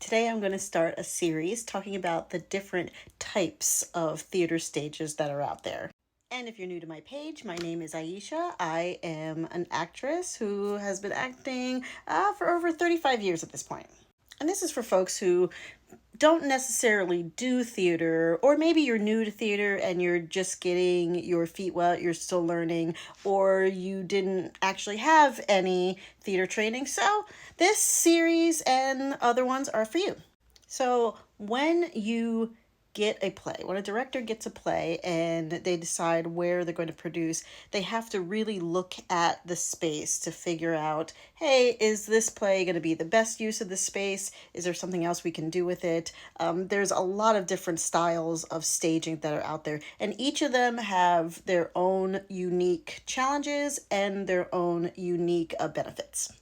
Today I'm going to start a series talking about the different types of theater stages that are out there. And if you're new to my page, my name is Aisha. I am an actress who has been acting for over 35 years at this point. And this is for folks who don't necessarily do theater, or maybe you're new to theater and you're just getting your feet wet, you're still learning, or you didn't actually have any theater training. So this series and other ones are for you. So when you get a play, when a director gets a play and they decide where they're going to produce, they have to really look at the space to figure out, hey, is this play going to be the best use of the space? Is there something else we can do with it? There's a lot of different styles of staging that are out there, and each of them have their own unique challenges and their own unique benefits.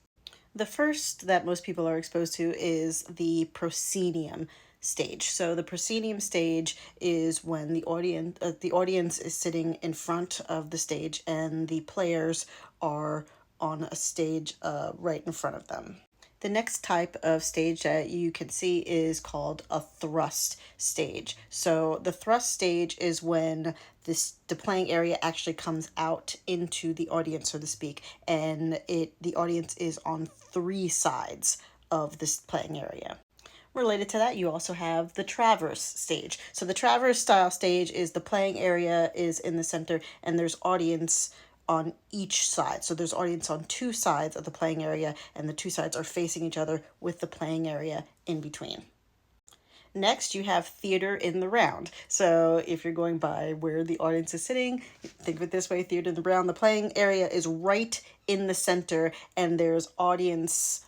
The first that most people are exposed to is the proscenium stage. So the proscenium stage is when the audience is sitting in front of the stage and the players are on a stage right in front of them. The next type of stage that you can see is called a thrust stage. So the thrust stage is when the playing area actually comes out into the audience, so to speak, and the audience is on three sides of this playing area. Related to that, you also have the traverse stage. So the traverse style stage is the playing area is in the center and there's audience on each side. So there's audience on two sides of the playing area and the two sides are facing each other with the playing area in between. Next, you have theater in the round. So if you're going by where the audience is sitting, think of it this way, theater in the round. The playing area is right in the center and there's audience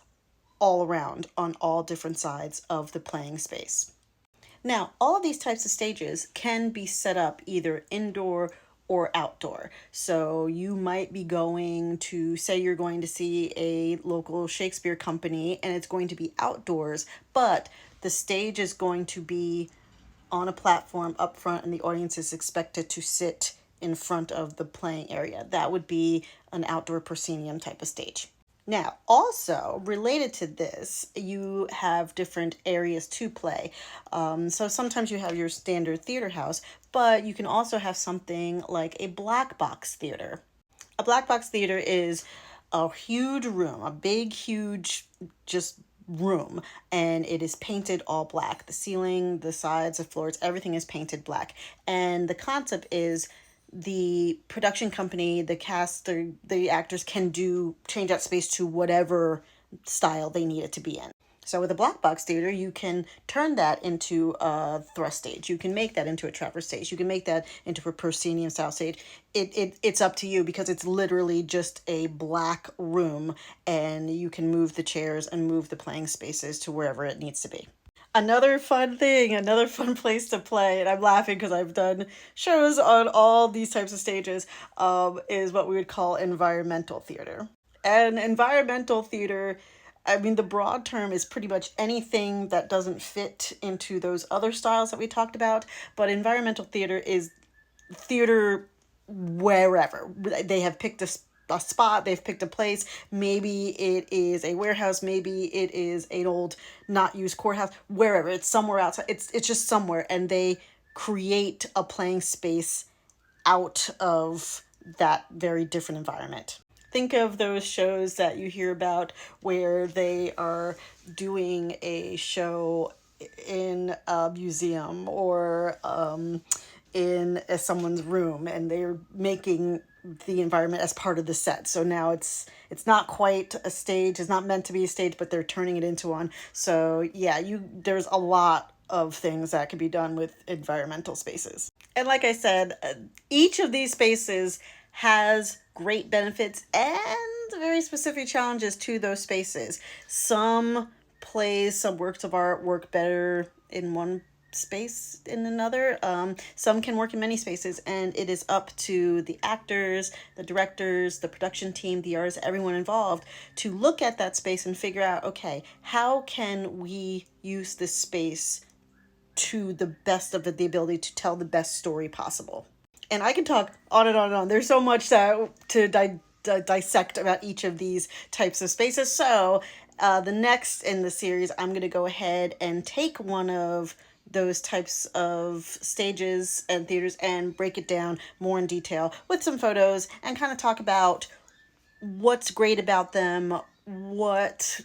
all around on all different sides of the playing space. Now, all of these types of stages can be set up either indoor or outdoor. So you might be going to, say you're going to see a local Shakespeare company and it's going to be outdoors, but the stage is going to be on a platform up front and the audience is expected to sit in front of the playing area. That would be an outdoor proscenium type of stage. Now, also related to this, you have different areas to play. So sometimes you have your standard theater house, but you can also have something like a black box theater. A black box theater is a huge room, a big, huge, just room, and it is painted all black. The ceiling, the sides, the floors, everything is painted black. And the concept is the production company, the cast, the actors can change that space to whatever style they need it to be in. So with a black box theater, you can turn that into a thrust stage. You can make that into a traverse stage. You can make that into a proscenium style stage. It's up to you because it's literally just a black room and you can move the chairs and move the playing spaces to wherever it needs to be. Another fun thing, another fun place to play, and I'm laughing because I've done shows on all these types of stages, is what we would call environmental theater. And environmental theater, I mean, the broad term is pretty much anything that doesn't fit into those other styles that we talked about, but environmental theater is theater wherever. They have picked a spot, they've picked a place. Maybe it is a warehouse, maybe it is an old not used courthouse, wherever. It's somewhere outside. It's just somewhere, and they create a playing space out of that very different environment. Think of those shows that you hear about where they are doing a show in a museum or in someone's room, and they're making the environment as part of the set. So now it's not quite a stage. It's not meant to be a stage, but they're turning it into one. So yeah, there's a lot of things that can be done with environmental spaces. And like I said, each of these spaces has great benefits and very specific challenges to those spaces. Some plays, some works of art work better in one space in another. Some can work in many spaces, and it is up to the actors, the directors, the production team, the artists, everyone involved to look at that space and figure out, okay, how can we use this space to the best of the ability to tell the best story possible. And I can talk on and on and on. There's so much to dissect about each of these types of spaces. So The next in the series, I'm going to go ahead and take one of those types of stages and theaters and break it down more in detail with some photos and kind of talk about what's great about them, what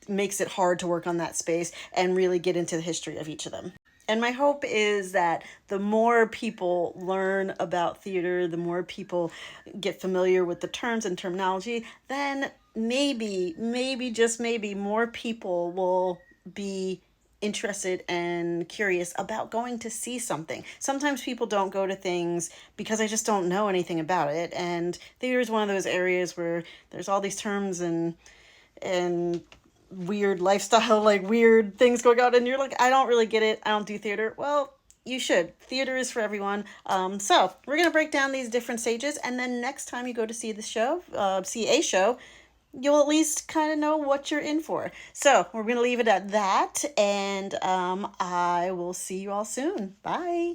makes it hard to work on that space, and really get into the history of each of them. And my hope is that the more people learn about theater, the more people get familiar with the terms and terminology, then maybe, just maybe, more people will be interested and curious about going to see something. Sometimes people don't go to things because they just don't know anything about it. And theater is one of those areas where there's all these terms and weird lifestyle, like weird things going on, and you're like, I don't really get it. I don't do theater. Well, you should. Theater is for everyone. So we're gonna break down these different stages, and then next time you go to see the show, see a show, you'll at least kind of know what you're in for. So we're gonna leave it at that, and I will see you all soon. Bye.